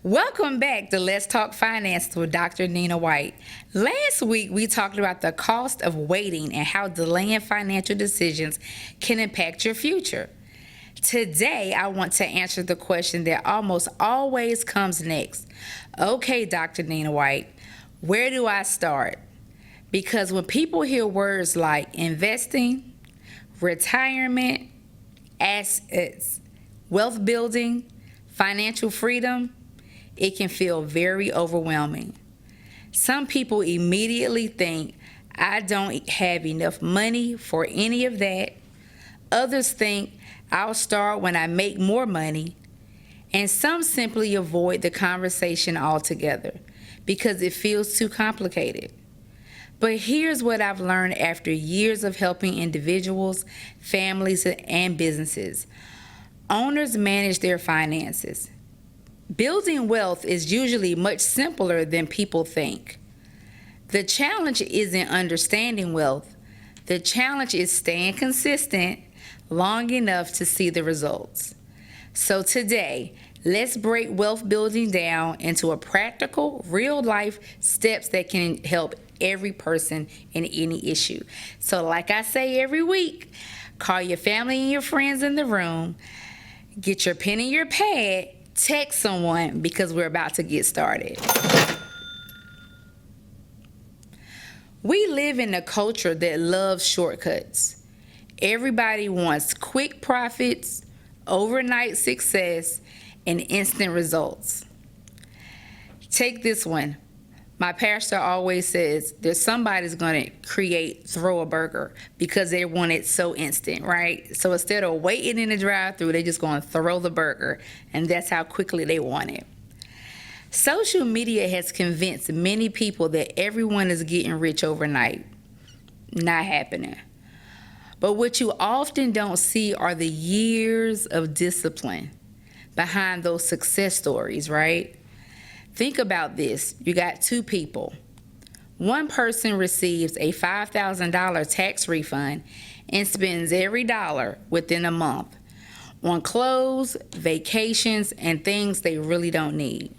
Welcome back to Let's Talk Finance with Dr. Nina White. Last week, we talked about the cost of waiting and how delaying financial decisions can impact your future. Today, I want to answer the question that almost always comes next. Okay, Dr. Nina White, where do I start? Because when people hear words like investing, retirement, assets, wealth building, financial freedom, it can feel very overwhelming. Some people immediately think, I don't have enough money for any of that. Others think, I'll start when I make more money. And some simply avoid the conversation altogether because it feels too complicated. But here's what I've learned after years of helping individuals, families, and businesses. Owners manage their finances. Building wealth is usually much simpler than people think. The challenge isn't understanding wealth. The challenge is staying consistent long enough to see the results. So today, let's break wealth building down into a practical, real-life steps that can help every person in any issue. So like I say every week, call your family and your friends in the room, get your pen and your pad, text someone because we're about to get started. We live in a culture that loves shortcuts. Everybody wants quick profits, overnight success, and instant results. Take this one. My pastor always says there's somebody's going to throw a burger because they want it so instant, right? So instead of waiting in the drive-thru, they're just going to throw the burger, and that's how quickly they want it. Social media has convinced many people that everyone is getting rich overnight. Not happening. But what you often don't see are the years of discipline behind those success stories, right? Think about this. You got two people. One person receives a $5,000 tax refund and spends every dollar within a month on clothes, vacations, and things they really don't need.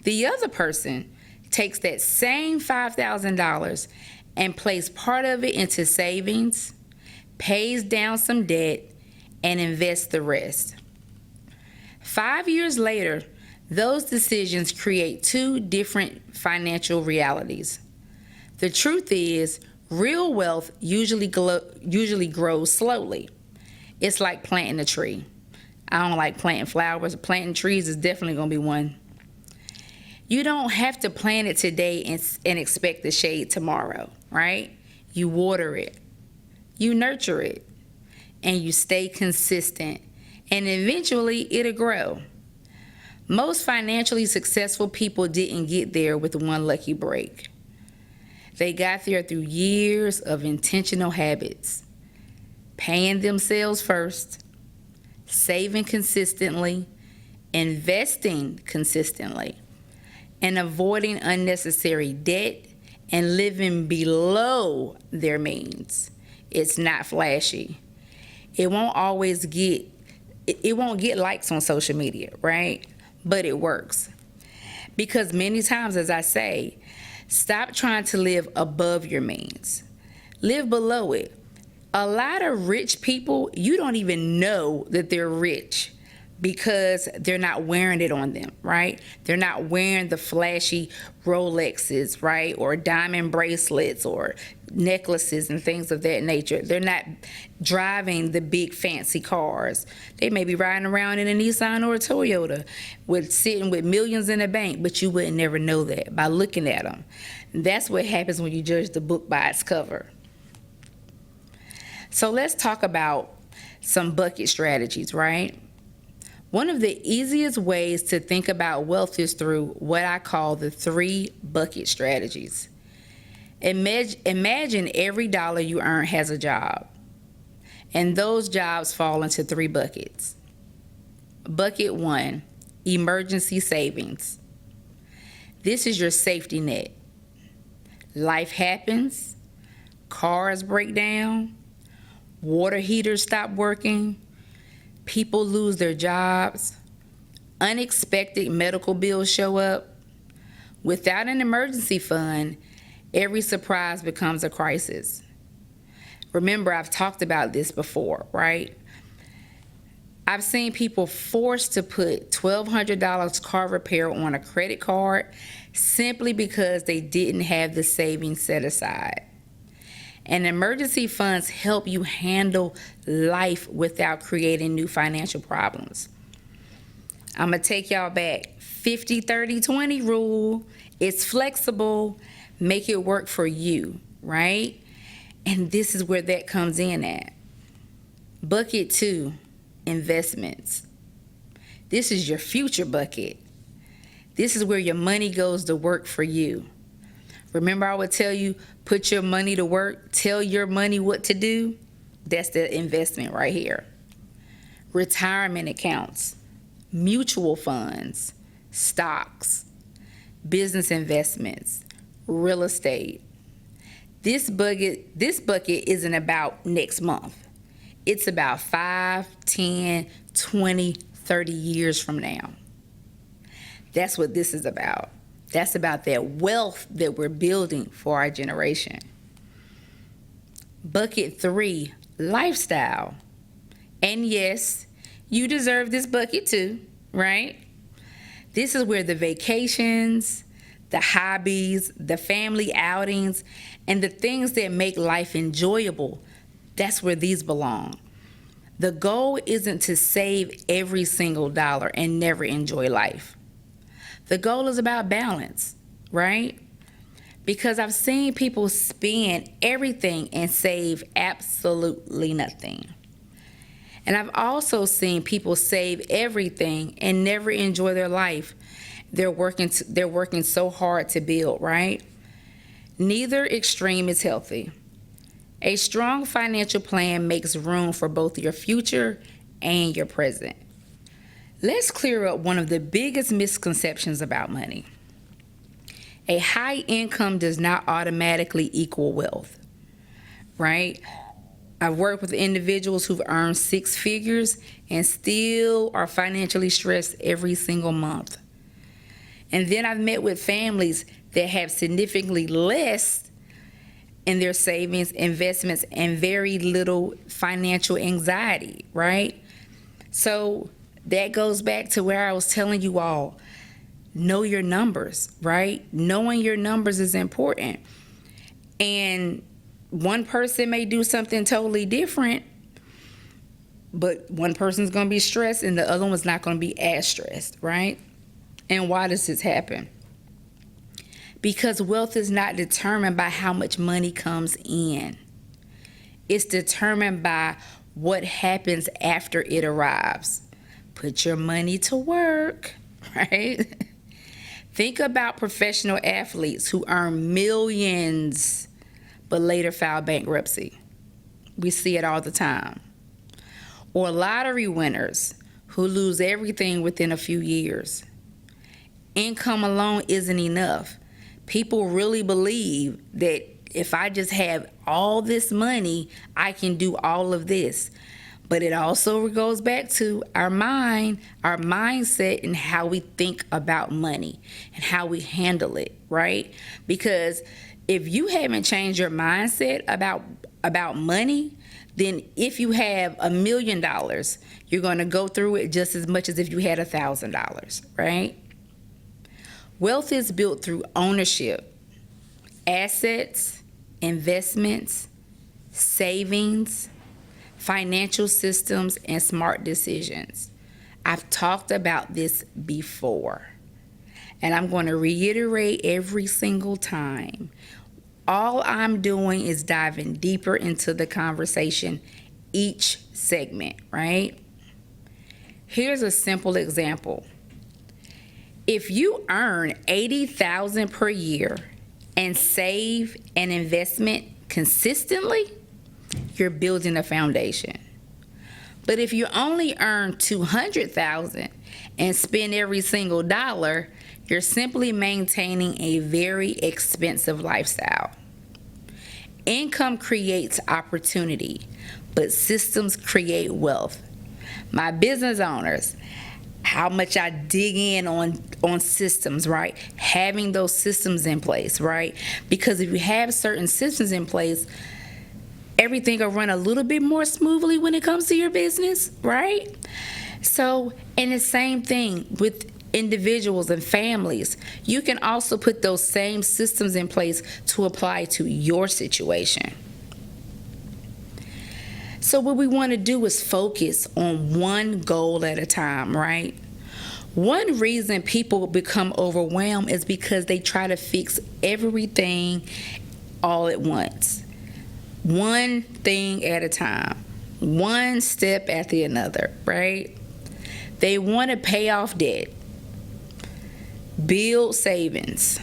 The other person takes that same $5,000 and places part of it into savings, pays down some debt, and invests the rest. 5 years later, those decisions create two different financial realities. The truth is, real wealth usually grows slowly. It's like planting a tree. I don't like planting flowers. Planting trees is definitely going to be one. You don't have to plant it today and expect the shade tomorrow, right? You water it, you nurture it, and you stay consistent, and eventually it'll grow. Most financially successful people didn't get there with one lucky break. They got there through years of intentional habits, paying themselves first, saving consistently, investing consistently, and avoiding unnecessary debt and living below their means. It's not flashy. It won't get likes on social media, right? But it works. Because many times, as I say, stop trying to live above your means. Live below it. A lot of rich people, you don't even know that they're rich because they're not wearing it on them, right? They're not wearing the flashy Rolexes, right? Or diamond bracelets or necklaces and things of that nature. They're not driving the big fancy cars. They may be riding around in a Nissan or a Toyota sitting with millions in the bank, but you wouldn't never know that by looking at them. That's what happens when you judge the book by its cover. So let's talk about some bucket strategies, right? One of the easiest ways to think about wealth is through what I call the 3 bucket strategies. Imagine every dollar you earn has a job, and those jobs fall into 3 buckets. Bucket 1, emergency savings. This is your safety net. Life happens, cars break down, water heaters stop working, people lose their jobs, Unexpected medical bills show up. Without an emergency fund, every surprise becomes a crisis. Remember, I've talked about this before, right? I've seen people forced to put $1,200 car repair on a credit card simply because they didn't have the savings set aside. And emergency funds help you handle life without creating new financial problems. I'm going to take y'all back. 50-30-20 rule. It's flexible. Make it work for you, right? And this is where that comes in at. Bucket 2, investments. This is your future bucket. This is where your money goes to work for you. Remember, I would tell you, put your money to work, tell your money what to do. That's the investment right here. Retirement accounts, mutual funds, stocks, business investments, real estate. This bucket isn't about next month. It's about 5, 10, 20, 30 years from now. That's what this is about. That's about that wealth that we're building for our generation. Bucket 3, lifestyle. And yes, you deserve this bucket too, right? This is where the vacations, the hobbies, the family outings, and the things that make life enjoyable, that's where these belong. The goal isn't to save every single dollar and never enjoy life. The goal is about balance, right? Because I've seen people spend everything and save absolutely nothing. And I've also seen people save everything and never enjoy their life. They're working so hard to build, right? Neither extreme is healthy. A strong financial plan makes room for both your future and your present. Let's clear up one of the biggest misconceptions about money. A high income does not automatically equal wealth, right? I've worked with individuals who've earned 6 figures and still are financially stressed every single month. And then I've met with families that have significantly less in their savings, investments, and very little financial anxiety, right? So that goes back to where I was telling you all, know your numbers, right? Knowing your numbers is important. And one person may do something totally different, but one person's going to be stressed and the other one's not going to be as stressed, right? And why does this happen? Because wealth is not determined by how much money comes in. It's determined by what happens after it arrives. Put your money to work, right? Think about professional athletes who earn millions but later file bankruptcy. We see it all the time. Or lottery winners who lose everything within a few years. Income alone isn't enough. People really believe that if I just have all this money, I can do all of this. But it also goes back to our mind, our mindset, and how we think about money and how we handle it, right? Because if you haven't changed your mindset about money, then if you have $1 million, you're going to go through it just as much as if you had $1,000, right? Wealth is built through ownership, assets, investments, savings, financial systems, and smart decisions. I've talked about this before, and I'm going to reiterate every single time. All I'm doing is diving deeper into the conversation each segment, right? Here's a simple example. If you earn $80,000 per year and save an investment consistently, you're building a foundation. But if you only earn $200,000 and spend every single dollar, you're simply maintaining a very expensive lifestyle. Income creates opportunity, but systems create wealth. My business owners, how much I dig in on systems, right? Having those systems in place, right? Because if you have certain systems in place, everything will run a little bit more smoothly when it comes to your business, right? So, and the same thing with individuals and families. You can also put those same systems in place to apply to your situation. So what we want to do is focus on one goal at a time, right? One reason people become overwhelmed is because they try to fix everything all at once. One thing at a time, one step after another, right? They want to pay off debt, build savings,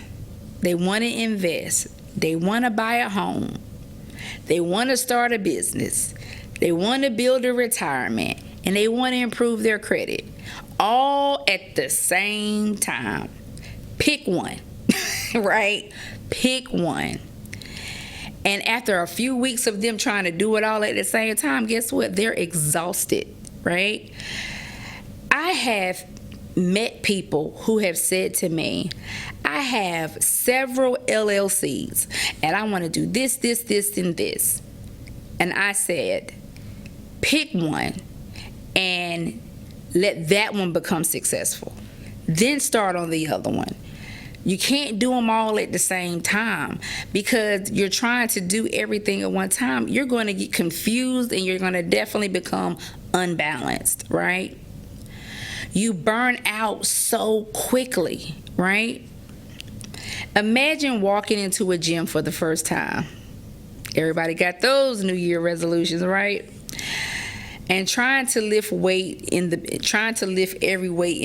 they want to invest, they want to buy a home, they want to start a business, they want to build a retirement, and they want to improve their credit, all at the same time. Pick one, right? Pick one. And after a few weeks of them trying to do it all at the same time, guess what? They're exhausted, right? I have met people who have said to me, I have several LLCs and I want to do this, this, this, and this. And I said, pick one and let that one become successful. Then start on the other one. You can't do them all at the same time because you're trying to do everything at one time. You're going to get confused and you're going to definitely become unbalanced, right? You burn out so quickly, right? Imagine walking into a gym for the first time. Everybody got those New Year resolutions, right? And trying to lift every weight in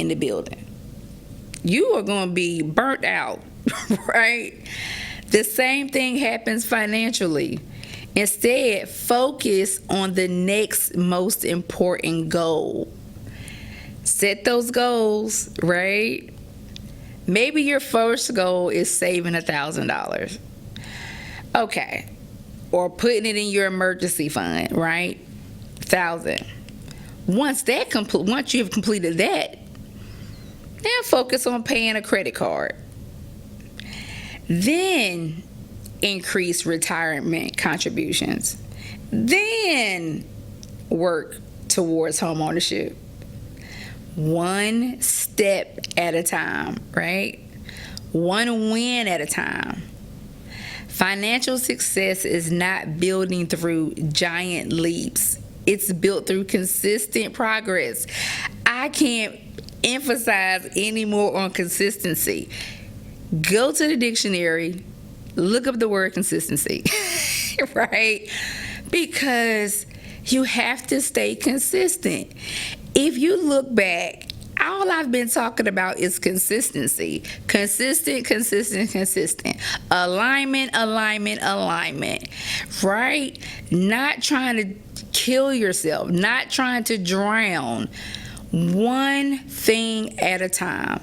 the building. You are going to be burnt out, right? The same thing happens financially. Instead, focus on the next most important goal. Set those goals, right? Maybe your first goal is saving $1,000. Okay. Or putting it in your emergency fund, right? 1,000. Once you've completed that, now focus on paying a credit card. Then increase retirement contributions. Then work towards home ownership. One step at a time, right? One win at a time. Financial success is not building through giant leaps. It's built through consistent progress. I can't emphasize any more on consistency. Go to the dictionary, look up the word consistency, right? Because you have to stay consistent. If you look back, all I've been talking about is consistency. Consistent. Alignment, right? Not trying to kill yourself, not trying to drown. One thing at a time.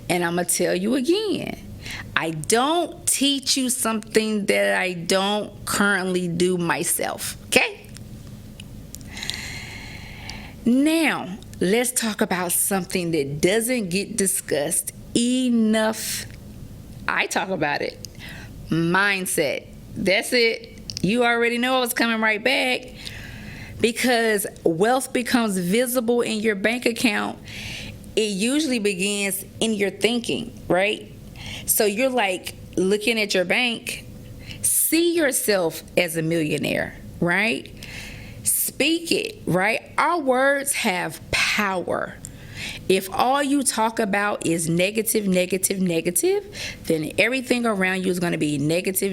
And I'm going to tell you again, I don't teach you something that I don't currently do myself, okay? Now, let's talk about something that doesn't get discussed enough. I talk about it. Mindset. That's it. You already know it's coming right back. Because wealth becomes visible in your bank account, it usually begins in your thinking, right? So you're like looking at your bank, see yourself as a millionaire, right? Speak it, right? Our words have power. If all you talk about is negative, then everything around you is going to be negative.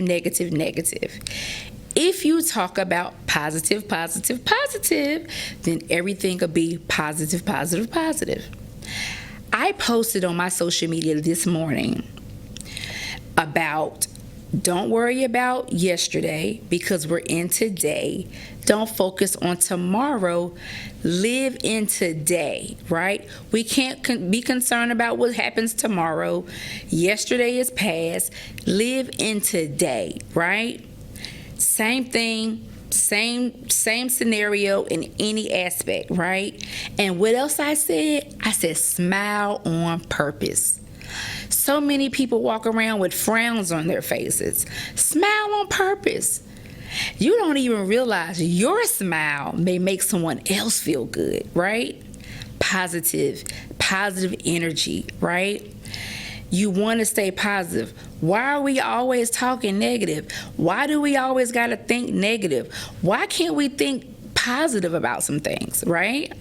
If you talk about positive, then everything will be positive. I posted on my social media this morning about don't worry about yesterday because we're in today. Don't focus on tomorrow. Live in today, right? We can't be concerned about what happens tomorrow. Yesterday is past. Live in today, right? Same thing Same scenario in any aspect, right? And what else I said? I said smile on purpose. So many people walk around with frowns on their faces. Smile on purpose. You don't even realize your smile may make someone else feel good, right? Positive energy, right? You want to stay positive. Why are we always talking negative? Why do we always got to think negative? Why can't we think positive about some things, right?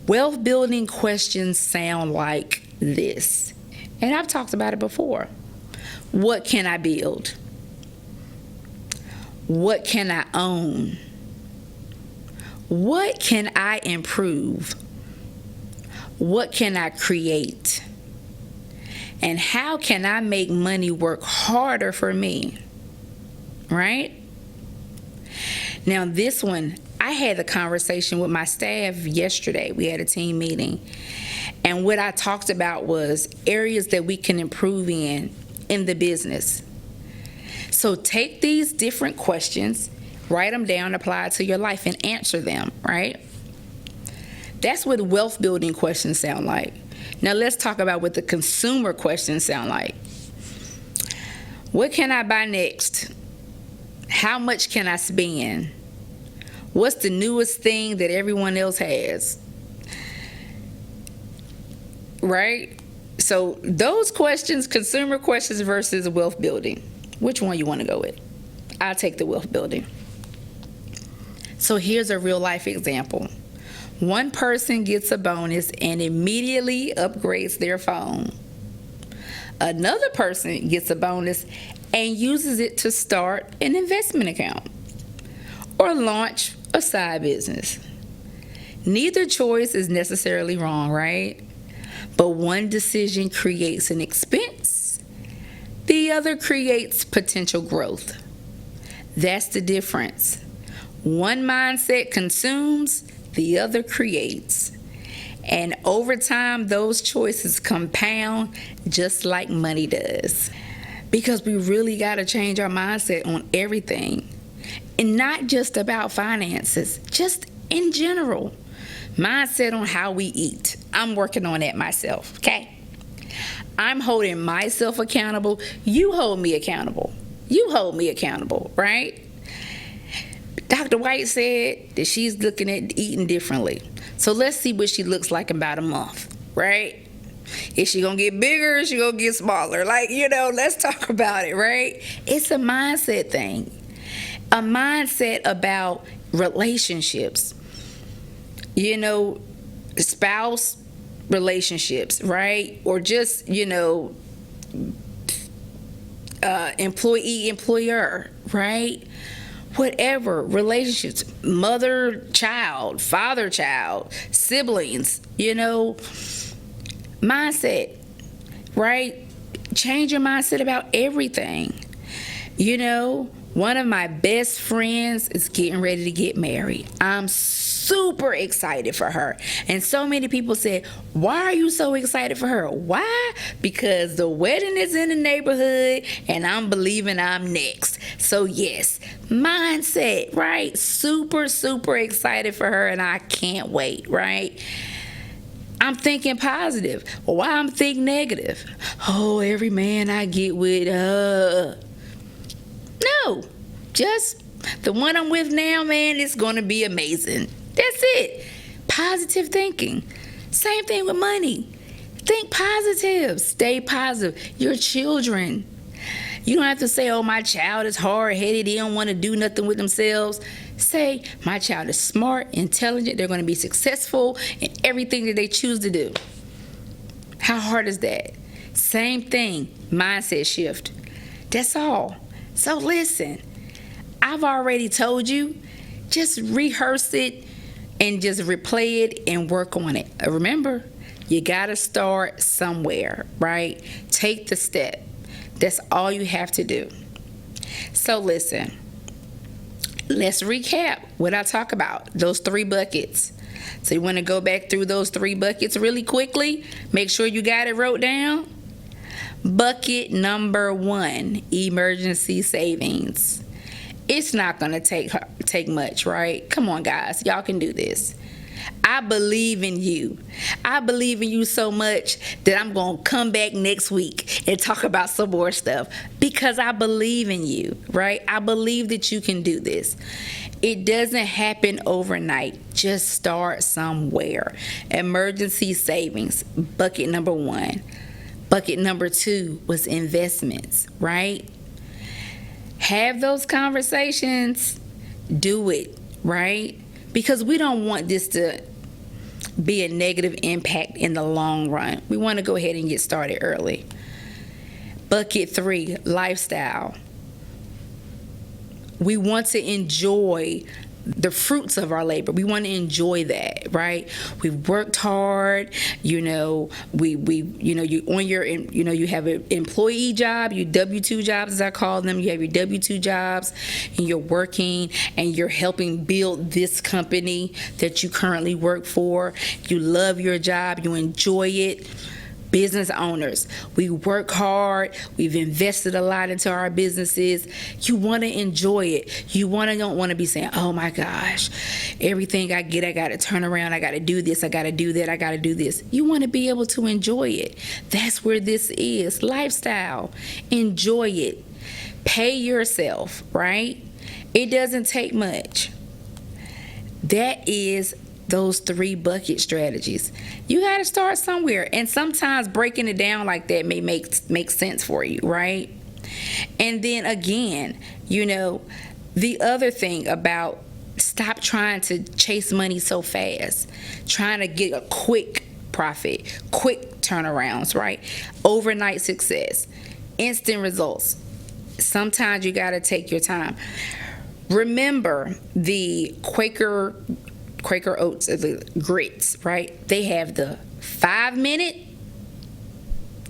Wealth building questions sound like this. And I've talked about it before. What can I build? What can I own? What can I improve? What can I create? And how can I make money work harder for me? Right? Now, this one, I had a conversation with my staff yesterday. We had a team meeting. And what I talked about was areas that we can improve in the business. So take these different questions, write them down, apply it to your life, and answer them, right? That's what wealth building questions sound like. Now let's talk about what the consumer questions sound like. What can I buy next? How much can I spend? What's the newest thing that everyone else has? Right? So those questions, consumer questions versus wealth building. Which one you want to go with? I'll take the wealth building. So here's a real life example. One person gets a bonus and immediately upgrades their phone. Another person gets a bonus and uses it to start an investment account or launch a side business. Neither choice is necessarily wrong, right? But one decision creates an expense, the other creates potential growth. That's the difference. One mindset consumes, the other creates. And over time, those choices compound just like money does. Because we really got to change our mindset on everything. And not just about finances, just in general. Mindset on how we eat. I'm working on that myself, okay? I'm holding myself accountable. You hold me accountable. You hold me accountable, right? Dr. White said that she's looking at eating differently. So let's see what she looks like in about a month, right? Is she going to get bigger or is she going to get smaller? Let's talk about it, right? It's a mindset thing. A mindset about relationships. Spouse relationships, right? Or just, employee, employer, right? Whatever, relationships, mother, child, father, child, siblings, mindset, right? Change your mindset about everything. One of my best friends is getting ready to get married. I'm super excited for her. And so many people said, why are you so excited for her? Why? Because the wedding is in the neighborhood and I'm believing I'm next. So yes, mindset, right? Super, super excited for her and I can't wait, right? I'm thinking positive. Why I'm thinking negative? Oh, every man I get with, No, just the one I'm with now, man, it's going to be amazing. That's it. Positive thinking. Same thing with money. Think positive. Stay positive. Your children. You don't have to say, oh, my child is hard-headed. They don't want to do nothing with themselves. Say, my child is smart, intelligent. They're going to be successful in everything that they choose to do. How hard is that? Same thing. Mindset shift. That's all. So listen, I've already told you, just rehearse it and just replay it and work on it. Remember, you got to start somewhere, right? Take the step. That's all you have to do. So listen, let's recap what I talk about, those 3 buckets. So you want to go back through those 3 buckets really quickly. Make sure you got it wrote down. Bucket number 1, emergency savings. It's not going to take much, right? Come on, guys. Y'all can do this. I believe in you. I believe in you so much that I'm going to come back next week and talk about some more stuff because I believe in you, right? I believe that you can do this. It doesn't happen overnight. Just start somewhere. Emergency savings, bucket number 1. Bucket number 2 was investments, right? Have those conversations. Do it, right? Because we don't want this to be a negative impact in the long run. We want to go ahead and get started early. Bucket 3, lifestyle. We want to enjoy the fruits of our labor. We want to enjoy that, right? We've worked hard, you on your, you have an employee job, you W-2 jobs as I call them. You have your W-2 jobs and you're working and you're helping build this company that you currently work for. You love your job, you enjoy it. Business owners, we work hard, we've invested a lot into our businesses. You want to enjoy it. You don't want to be saying, oh my gosh, everything I get, I got to turn around, I got to do this, I got to do that, I got to do this. You want to be able to enjoy it. That's where this is. Lifestyle. Enjoy it. Pay yourself, right? It doesn't take much. That is those 3 bucket strategies. You got to start somewhere, and sometimes breaking it down like that may make sense for you, right? And then again, the other thing about stop trying to chase money so fast, trying to get a quick profit, quick turnarounds, right? Overnight success, instant results. Sometimes you got to take your time. Remember the Quaker Oats, the grits, right? They have the 5-minute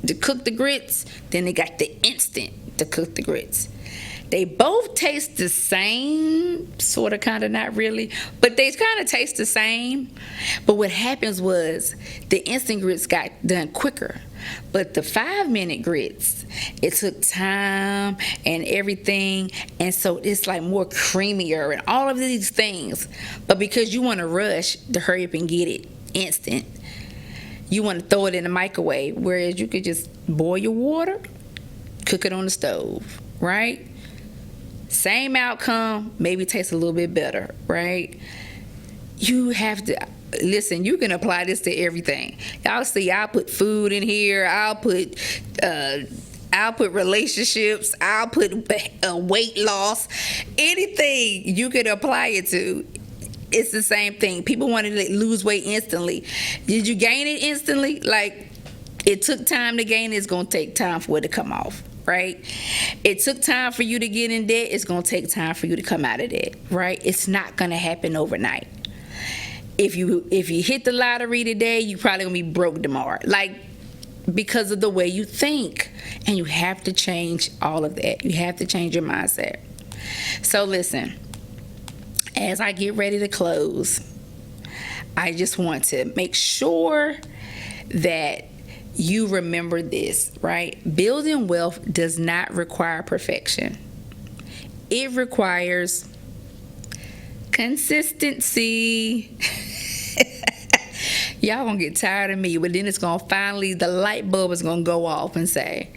to cook the grits, then they got the instant to cook the grits. They both taste the same, sort of, kind of, not really, but they kind of taste the same. But what happens was the instant grits got done quicker. But the 5-minute grits, it took time and everything, and so it's like more creamier and all of these things. But because you want to rush to hurry up and get it instant, you want to throw it in the microwave, whereas you could just boil your water, cook it on the stove, right? Same outcome, maybe tastes a little bit better, right? You have to listen. You can apply this to everything. Y'all see, I'll put food in here. I'll put relationships. I'll put weight loss. Anything you can apply it to. It's the same thing. People want to lose weight instantly. Did you gain it instantly? Like, it took time to gain it. It's gonna take time for it to come off. Right? It took time for you to get in debt. It's going to take time for you to come out of debt, right? It's not going to happen overnight. If you hit the lottery today, you probably going to be broke tomorrow. Like, because of the way you think. And you have to change all of that. You have to change your mindset. So listen, as I get ready to close, I just want to make sure that you remember this, right? Building wealth does not require perfection. It requires consistency. Y'all gonna get tired of me, but then it's gonna finally, the light bulb is gonna go off and say,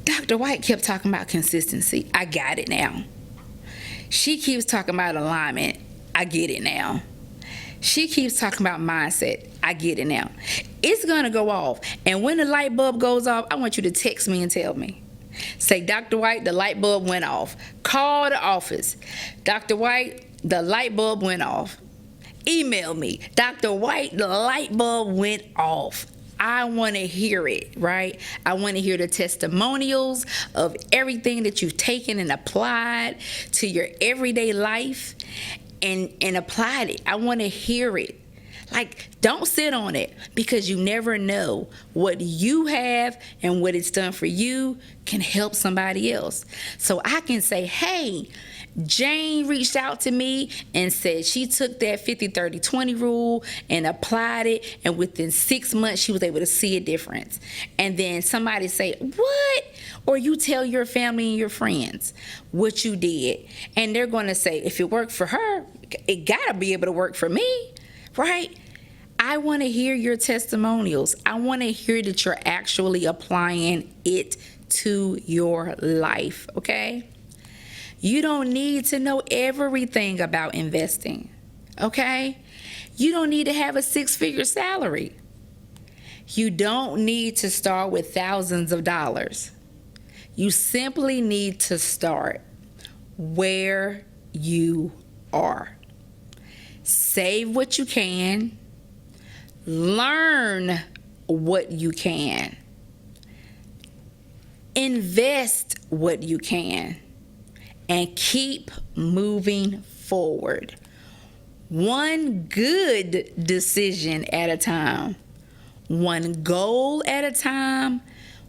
Dr. White kept talking about consistency. I got it now. She keeps talking about alignment. I get it now. She keeps talking about mindset. I get it now. It's going to go off. And when the light bulb goes off, I want you to text me and tell me. Say, Dr. White, the light bulb went off. Call the office. Dr. White, the light bulb went off. Email me. Dr. White, the light bulb went off. I want to hear it, right? I want to hear the testimonials of everything that you've taken and applied to your everyday life and applied it. I want to hear it. Like, don't sit on it, because you never know what you have and what it's done for you can help somebody else. So I can say, hey, Jane reached out to me and said she took that 50-30-20 rule and applied it, and within 6 months she was able to see a difference. And then somebody say, what? Or you tell your family and your friends what you did, and they're going to say, if it worked for her, it got to be able to work for me, right? I want to hear your testimonials. I want to hear that you're actually applying it to your life, okay? You don't need to know everything about investing, okay? You don't need to have a 6-figure salary. You don't need to start with thousands of dollars. You simply need to start where you are. Save what you can. Learn what you can. Invest what you can. And keep moving forward. One good decision at a time. One goal at a time.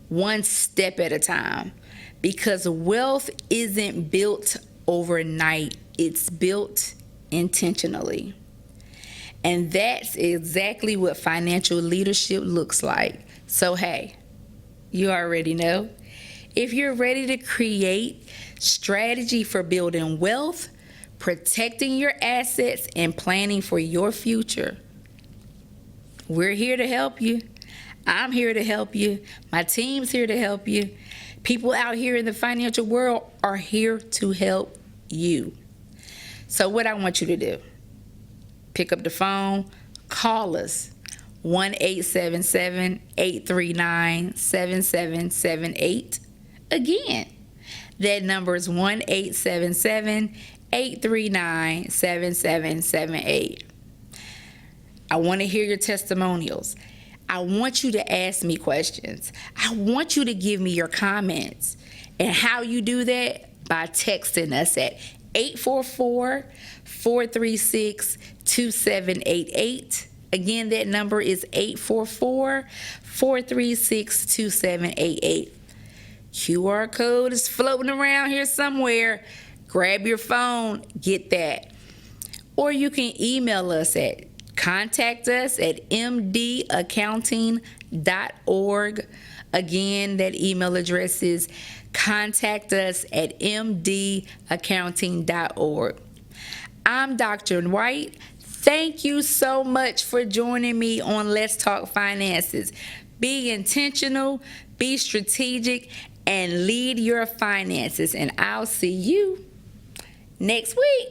One step at a time. Because wealth isn't built overnight. It's built intentionally. And that's exactly what financial leadership looks like. So hey, you already know. If you're ready to create strategy for building wealth, protecting your assets, and planning for your future, we're here to help you. I'm here to help you. My team's here to help you. People out here in the financial world are here to help you. So what I want you to do, pick up the phone, call us, 1-877-839-7778. Again, that number is 1-877-839-7778. I want to hear your testimonials. I want you to ask me questions. I want you to give me your comments. And how you do that? By texting us at 844-436-2788. Again, that number is 844-436-2788. QR code is floating around here somewhere. Grab your phone, get that. Or you can email us at contact us at mdaccounting.org. Again, that email address is contact us at mdaccounting.org. I'm Dr. White. Thank you so much for joining me on Let's Talk Finances. Be intentional, be strategic, and lead your finances. And I'll see you next week.